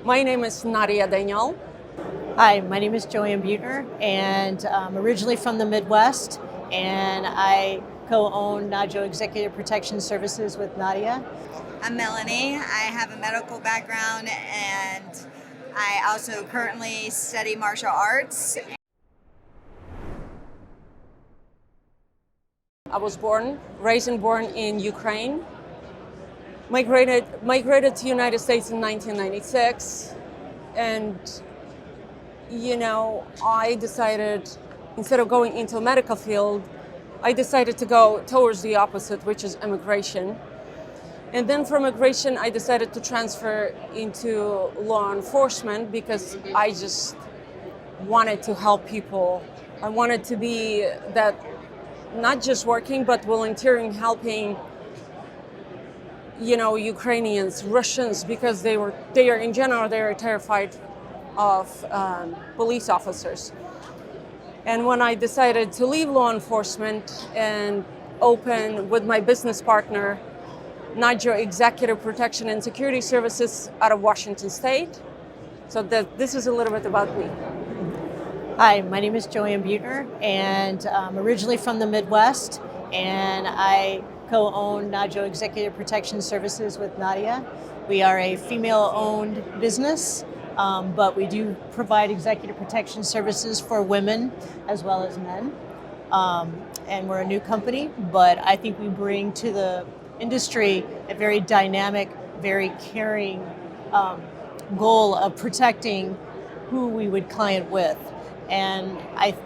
My name is Nadia Daniel. Hi, my name is JoAnn Buettner, and I'm originally from the Midwest, and I co-own Nadia Executive Protection Services with Nadia. I'm Melanie. I have a medical background, and I also currently study martial arts. I was raised and born in Ukraine. Migrated to the United States in 1996, and I decided, instead of going into a medical field, I decided to go towards the opposite, which is immigration. And then from immigration, I decided to transfer into law enforcement because I just wanted to help people. I wanted to be that, not just working, but volunteering, helping, Ukrainians, Russians, because they are in general, they are terrified of police officers. And when I decided to leave law enforcement and open with my business partner, Nadia Executive Protection and Security Services out of Washington State. So this is a little bit about me. Hi, my name is JoAnn Buettner, and I'm originally from the Midwest, and I co-own Nadia Executive Protection Services with Nadia. We are a female-owned business, but we do provide executive protection services for women as well as men. And we're a new company, but I think we bring to the industry a very dynamic, very caring goal of protecting who we would client with. And I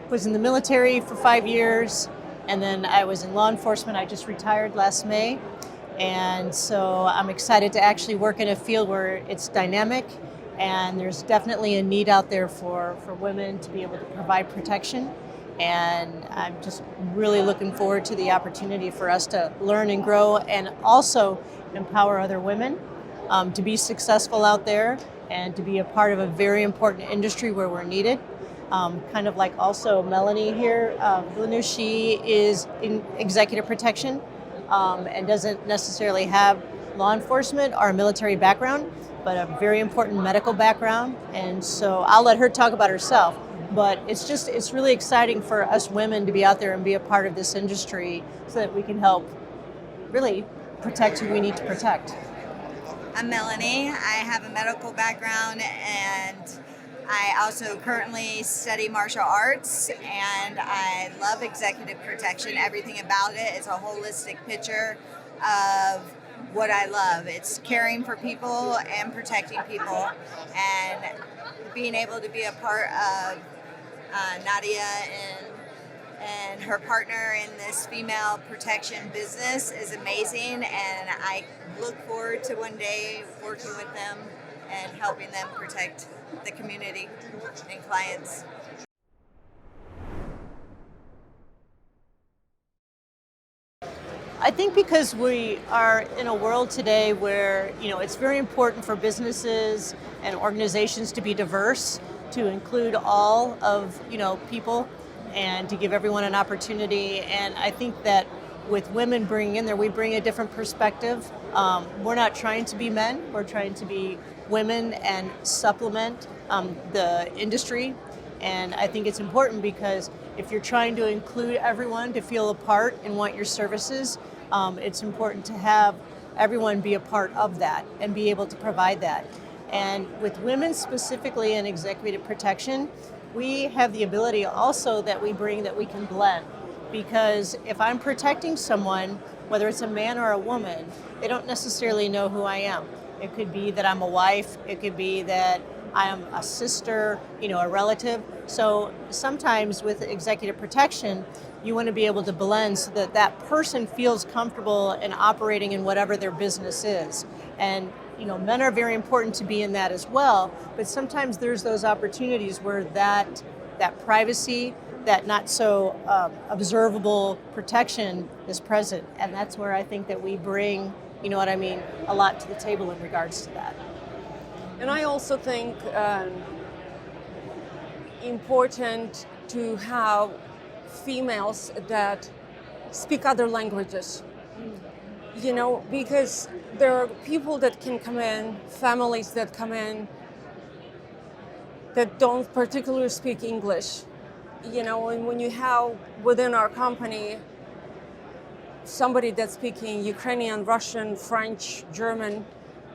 was in the military for 5 years, and then I was in law enforcement. I just retired last May. And so I'm excited to actually work in a field where it's dynamic, and there's definitely a need out there for women to be able to provide protection. And I'm just really looking forward to the opportunity for us to learn and grow, and also empower other women to be successful out there and to be a part of a very important industry where we're needed. Kind of like also Melanie here, Villeneuve, she is in executive protection and doesn't necessarily have law enforcement or a military background, but a very important medical background. And so I'll let her talk about herself. But it's really exciting for us women to be out there and be a part of this industry so that we can help really protect who we need to protect. I'm Melanie. I have a medical background, and I also currently study martial arts, and I love executive protection. Everything about it is a holistic picture of what I love. It's caring for people and protecting people, and being able to be a part of Nadia and her partner in this female protection business is amazing, and I look forward to one day working with them and helping them protect the community and clients. I think because we are in a world today where, it's very important for businesses and organizations to be diverse, to include all of, people, and to give everyone an opportunity. And I think that with women bringing in there, we bring a different perspective. We're not trying to be men, we're trying to be women and supplement the industry. And I think it's important because if you're trying to include everyone to feel a part and want your services, it's important to have everyone be a part of that and be able to provide that. And with women specifically in executive protection, we have the ability also that we bring that we can blend. Because if I'm protecting someone, whether it's a man or a woman, they don't necessarily know who I am. It could be that I'm a wife, it could be that I am a sister, a relative. So sometimes with executive protection, you want to be able to blend so that that person feels comfortable in operating in whatever their business is. And men are very important to be in that as well, but sometimes there's those opportunities where that privacy, that not so observable protection is present. And that's where I think that we bring, a lot to the table in regards to that. And I also think important to have females that speak other languages. Because there are people that can come in, families that come in that don't particularly speak English. And when you have within our company somebody that's speaking Ukrainian, Russian, French, German,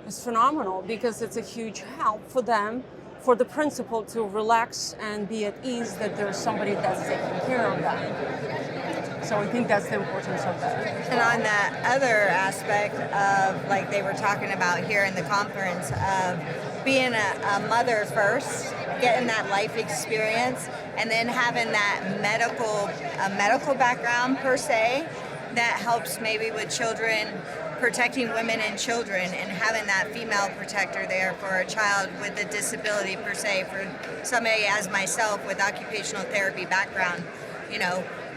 is phenomenal because it's a huge help for them, for the principal to relax and be at ease that there's somebody that's taking care of them. So I think that's the importance of that. And on that other aspect of, like they were talking about here in the conference, of being a mother first, getting that life experience, and then having that medical background per se, that helps maybe with children, protecting women and children, and having that female protector there for a child with a disability per se, for somebody as myself with occupational therapy background.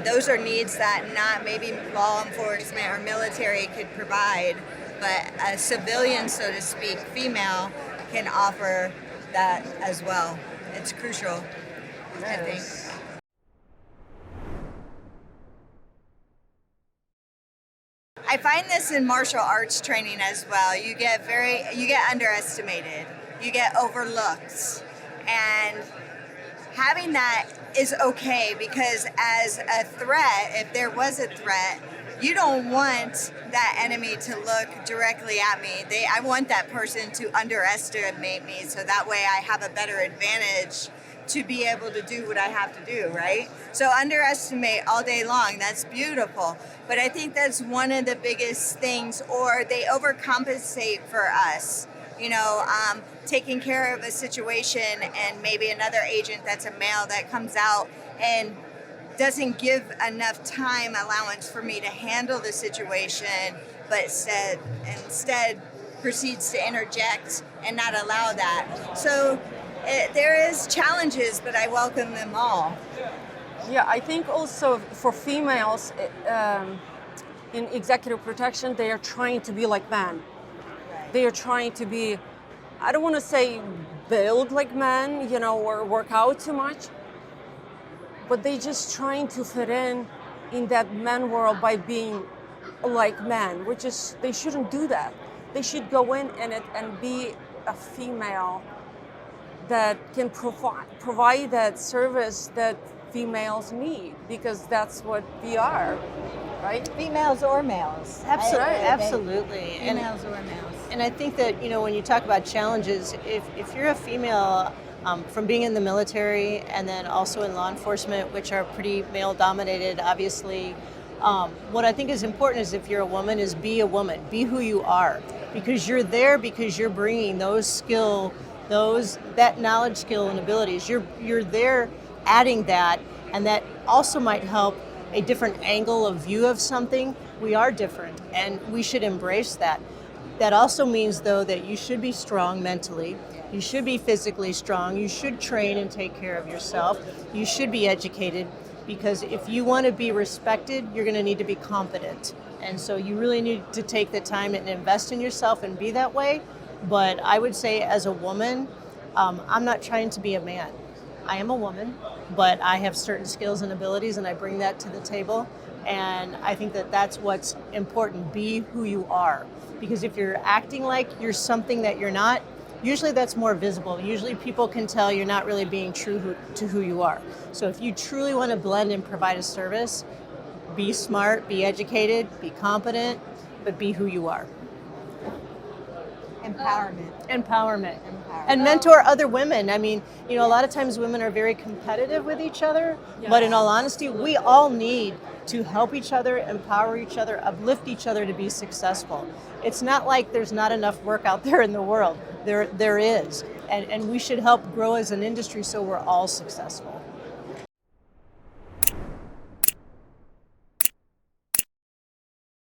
Those are needs that not maybe law enforcement or military could provide, but a civilian, so to speak, female, can offer that as well. It's crucial, I think. I find this in martial arts training as well. You get underestimated, you get overlooked, and having that is okay, because as a threat, if there was a threat, you don't want that enemy to look directly at me. I want that person to underestimate me, so that way I have a better advantage to be able to do what I have to do, right? So underestimate all day long, that's beautiful. But I think that's one of the biggest things, or they overcompensate for us. Taking care of a situation, and maybe another agent that's a male that comes out and doesn't give enough time allowance for me to handle the situation, but instead proceeds to interject and not allow that. So there is challenges, but I welcome them all. Yeah, I think also for females in executive protection, they are trying to be like men. They are trying to be, I don't want to say build like men, or work out too much, but they just trying to fit in that men world by being like men, which is, they shouldn't do that. They should go in and be a female that can provide that service that females need, because that's what we are, right? Females or males. Absolutely. Females or males. And I think that, when you talk about challenges, if you're a female, from being in the military and then also in law enforcement, which are pretty male dominated, obviously, what I think is important is, if you're a woman, is be a woman, be who you are, because you're there because you're bringing that knowledge, skill, and abilities. You're there adding that, and that also might help a different angle of view of something. We are different, and we should embrace that. That also means, though, that you should be strong mentally. You should be physically strong. You should train and take care of yourself. You should be educated, because if you want to be respected, you're going to need to be competent. And so you really need to take the time and invest in yourself and be that way. But I would say, as a woman, I'm not trying to be a man. I am a woman, but I have certain skills and abilities, and I bring that to the table. And I think that that's what's important. Be who you are. Because if you're acting like you're something that you're not, usually that's more visible. Usually people can tell you're not really being true to who you are. So if you truly want to blend and provide a service, be smart, be educated, be competent, but be who you are. Empowerment. And mentor other women. I mean, a lot of times women are very competitive with each other, but in all honesty, we all need to help each other, empower each other, uplift each other to be successful. It's not like there's not enough work out there in the world. There is. And we should help grow as an industry so we're all successful.